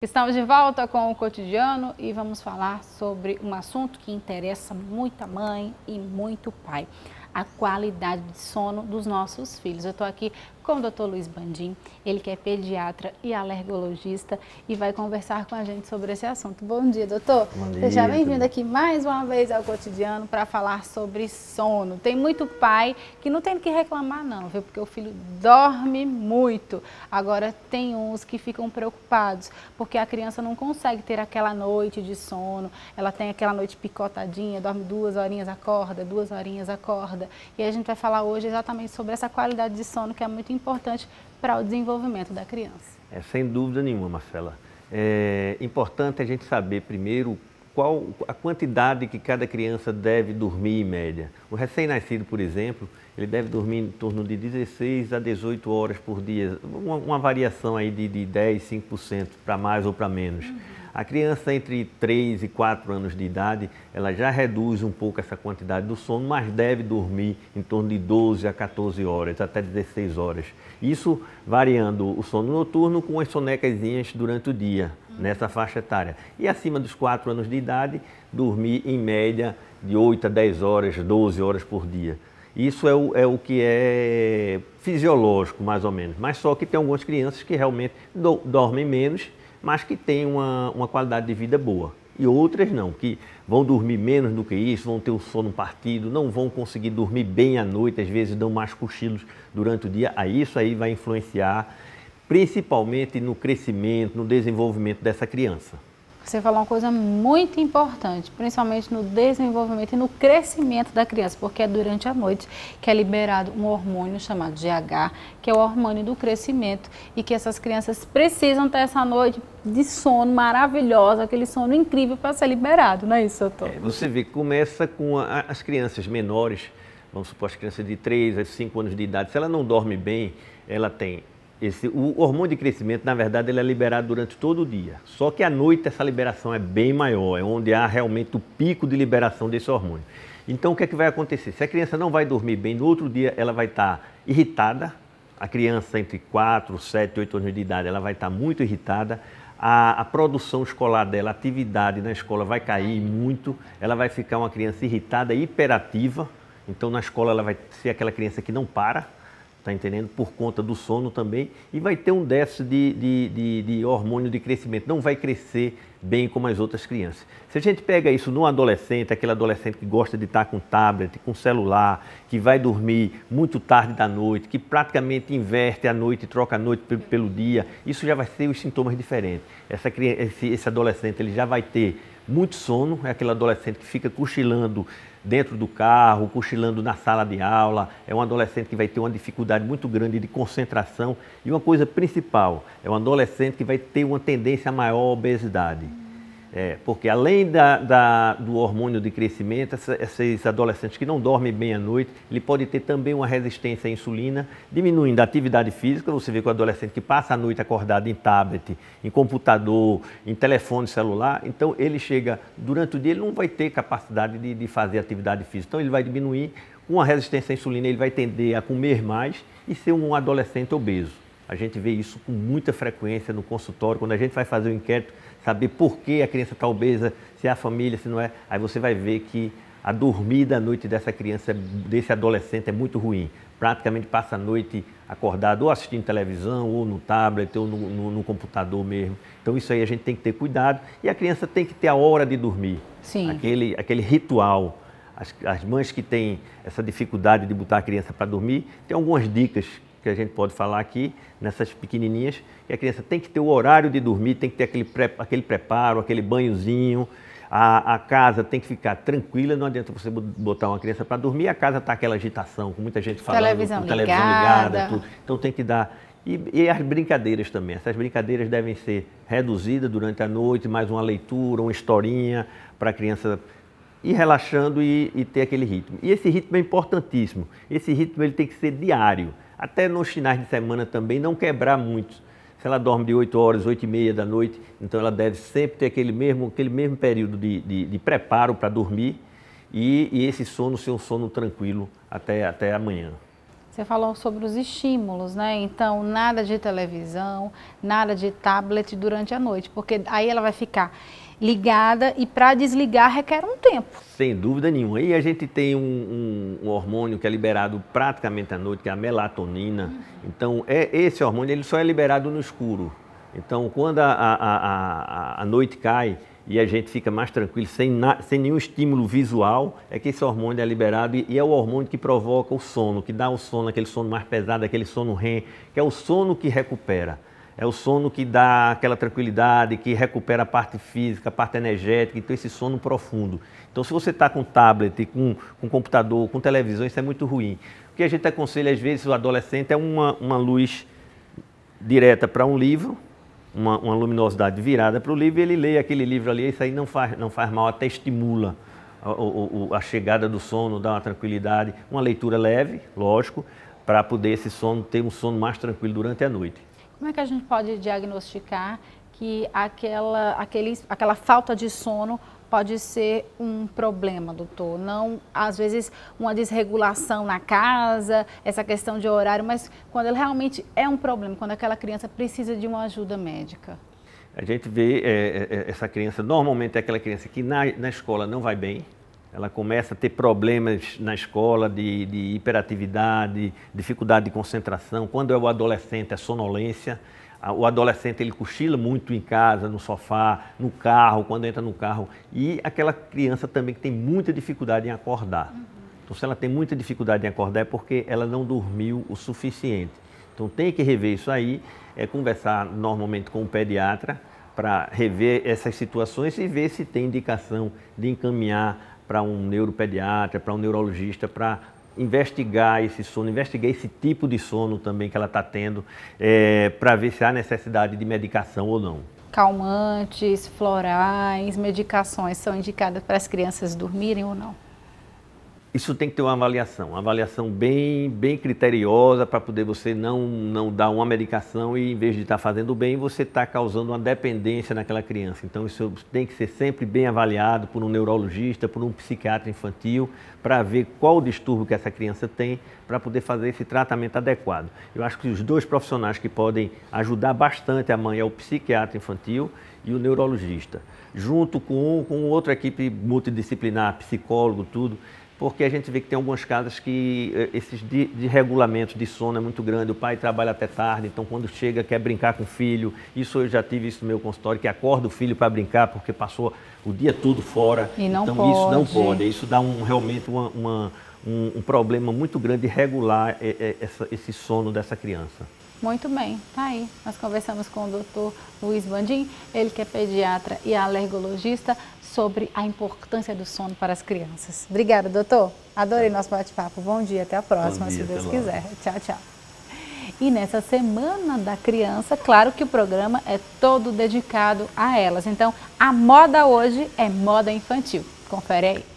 Estamos de volta com o Cotidiano e vamos falar sobre um assunto que interessa muita mãe e muito pai: a qualidade de sono dos nossos filhos. Eu estou aqui com o Dr. Luiz Bandim, ele que é pediatra e alergologista e vai conversar com a gente sobre esse assunto. Bom dia, doutor. Bom dia. Seja bem-vindo aqui mais uma vez ao Cotidiano para falar sobre sono. Tem muito pai que não tem que reclamar não, viu? Porque o filho dorme muito. Agora tem uns que ficam preocupados porque a criança não consegue ter aquela noite de sono, ela tem aquela noite picotadinha, dorme 2 horinhas, acorda, 2 horinhas, acorda. E a gente vai falar hoje exatamente sobre essa qualidade de sono que é muito importante para o desenvolvimento da criança. Sem dúvida nenhuma, Marcela. É importante a gente saber primeiro qual a quantidade que cada criança deve dormir em média. O recém-nascido, por exemplo, ele deve dormir em torno de 16 a 18 horas por dia, uma variação aí de 10, 5% para mais ou para menos. A criança entre 3 e 4 anos de idade, ela já reduz um pouco essa quantidade do sono, mas deve dormir em torno de 12 a 14 horas, até 16 horas. Isso variando o sono noturno com as sonecazinhas durante o dia, nessa faixa etária. E acima dos 4 anos de idade, dormir em média de 8 a 10 horas, 12 horas por dia. Isso é o que é fisiológico, mais ou menos. Mas só que tem algumas crianças que realmente dormem menos, mas que têm uma qualidade de vida boa. E outras não, que vão dormir menos do que isso, vão ter o sono partido, não vão conseguir dormir bem à noite, às vezes dão mais cochilos durante o dia. Isso aí vai influenciar principalmente no crescimento, no desenvolvimento dessa criança. Você falou uma coisa muito importante, principalmente no desenvolvimento e no crescimento da criança, porque é durante a noite que é liberado um hormônio chamado GH, que é o hormônio do crescimento, e que essas crianças precisam ter essa noite de sono maravilhosa, aquele sono incrível para ser liberado, não é isso, doutor? Você vê que começa com as crianças menores, vamos supor as crianças de 3 a 5 anos de idade, se ela não dorme bem, ela tem o hormônio de crescimento, na verdade, ele é liberado durante todo o dia. Só que à noite essa liberação é bem maior, é onde há realmente o pico de liberação desse hormônio. Então o que é que vai acontecer? Se a criança não vai dormir bem, no outro dia ela vai estar irritada, a criança entre 4, 7, 8 anos de idade, ela vai estar muito irritada, a produção escolar dela, a atividade na escola vai cair muito, ela vai ficar uma criança irritada e hiperativa, então na escola ela vai ser aquela criança que não para, está entendendo? Por conta do sono também, e vai ter um déficit de hormônio de crescimento, não vai crescer bem como as outras crianças. Se a gente pega isso no adolescente, aquele adolescente que gosta de estar com tablet, com celular, que vai dormir muito tarde da noite, que praticamente inverte a noite e troca a noite pelo dia, isso já vai ser os sintomas diferentes. Esse adolescente ele já vai ter muito sono, é aquele adolescente que fica cochilando dentro do carro, cochilando na sala de aula, é um adolescente que vai ter uma dificuldade muito grande de concentração e uma coisa principal, é um adolescente que vai ter uma tendência a maior obesidade. Porque além do hormônio de crescimento, esses adolescentes que não dormem bem à noite, ele pode ter também uma resistência à insulina, diminuindo a atividade física. Você vê que o adolescente que passa a noite acordado em tablet, em computador, em telefone celular, então ele chega, durante o dia ele não vai ter capacidade de fazer atividade física, então ele vai diminuir, com a resistência à insulina ele vai tender a comer mais e ser um adolescente obeso. A gente vê isso com muita frequência no consultório, quando a gente vai fazer o inquérito, saber por que a criança está obesa, se é a família, se não é. Aí você vai ver que a dormida à noite dessa criança, desse adolescente é muito ruim. Praticamente passa a noite acordado ou assistindo televisão, ou no tablet, ou no computador mesmo. Então isso aí a gente tem que ter cuidado e a criança tem que ter a hora de dormir. Sim. Aquele ritual. As mães que têm essa dificuldade de botar a criança para dormir, tem algumas dicas que a gente pode falar aqui, nessas pequenininhas, que a criança tem que ter o horário de dormir, tem que ter aquele preparo, aquele banhozinho, a casa tem que ficar tranquila, não adianta você botar uma criança para dormir, a casa está aquela agitação, com muita gente falando, televisão ligada, tudo. Então tem que dar... E as brincadeiras também, essas brincadeiras devem ser reduzidas durante a noite, mais uma leitura, uma historinha, para a criança ir relaxando e ter aquele ritmo. E esse ritmo é importantíssimo, esse ritmo ele tem que ser diário, até nos finais de semana também, não quebrar muito. Se ela dorme de 8 horas, 8 e meia da noite, então ela deve sempre ter aquele mesmo período de preparo para dormir e esse sono ser um sono tranquilo até amanhã. Você falou sobre os estímulos, né? Então, nada de televisão, nada de tablet durante a noite, porque aí ela vai ficar ligada e para desligar requer um tempo. Sem dúvida nenhuma. E a gente tem um hormônio que é liberado praticamente à noite, que é a melatonina. Então, esse hormônio ele só é liberado no escuro. Então, quando a noite cai e a gente fica mais tranquilo, sem nenhum estímulo visual, é que esse hormônio é liberado e é o hormônio que provoca o sono, que dá o sono, aquele sono mais pesado, aquele sono REM, que é o sono que recupera. É o sono que dá aquela tranquilidade, que recupera a parte física, a parte energética, então esse sono profundo. Então, se você está com tablet, com computador, com televisão, isso é muito ruim. O que a gente aconselha, às vezes, o adolescente é uma luz direta para um livro, uma luminosidade virada para o livro, e ele lê aquele livro ali, isso aí não faz mal, até estimula a chegada do sono, dá uma tranquilidade, uma leitura leve, lógico, para poder esse sono ter um sono mais tranquilo durante a noite. Como é que a gente pode diagnosticar que aquela falta de sono pode ser um problema, doutor? Não, às vezes, uma desregulação na casa, essa questão de horário, mas quando ele realmente é um problema, quando aquela criança precisa de uma ajuda médica. A gente vê essa criança, normalmente é aquela criança que na escola não vai bem, ela começa a ter problemas na escola de hiperatividade, dificuldade de concentração. Quando é o adolescente, é sonolência. O adolescente ele cochila muito em casa, no sofá, no carro, quando entra no carro. E aquela criança também que tem muita dificuldade em acordar. Então, se ela tem muita dificuldade em acordar é porque ela não dormiu o suficiente. Então, tem que rever isso aí, conversar normalmente com o pediatra para rever essas situações e ver se tem indicação de encaminhar para um neuropediatra, para um neurologista, para investigar esse sono, investigar esse tipo de sono também que ela está tendo, para ver se há necessidade de medicação ou não. Calmantes, florais, medicações são indicadas para as crianças dormirem ou não? Isso tem que ter uma avaliação bem criteriosa para poder você não dar uma medicação e em vez de estar fazendo bem, você está causando uma dependência naquela criança. Então isso tem que ser sempre bem avaliado por um neurologista, por um psiquiatra infantil, para ver qual o distúrbio que essa criança tem, para poder fazer esse tratamento adequado. Eu acho que os dois profissionais que podem ajudar bastante a mãe é o psiquiatra infantil e o neurologista, junto com outra equipe multidisciplinar, psicólogo, tudo, porque a gente vê que tem algumas casas que esses desregulamentos de sono é muito grande, o pai trabalha até tarde, então quando chega quer brincar com o filho, isso eu já tive isso no meu consultório, que acorda o filho para brincar porque passou o dia todo fora, e não então pode. Isso não pode, isso dá realmente um problema muito grande de regular esse sono dessa criança. Muito bem, tá aí. Nós conversamos com o Dr. Luiz Bandim, ele que é pediatra e alergologista, sobre a importância do sono para as crianças. Obrigada, doutor. Adorei nosso bate-papo. Bom dia, até a próxima, se Deus quiser. Tchau, tchau. E nessa Semana da Criança, claro que o programa é todo dedicado a elas. Então, a moda hoje é moda infantil. Confere aí.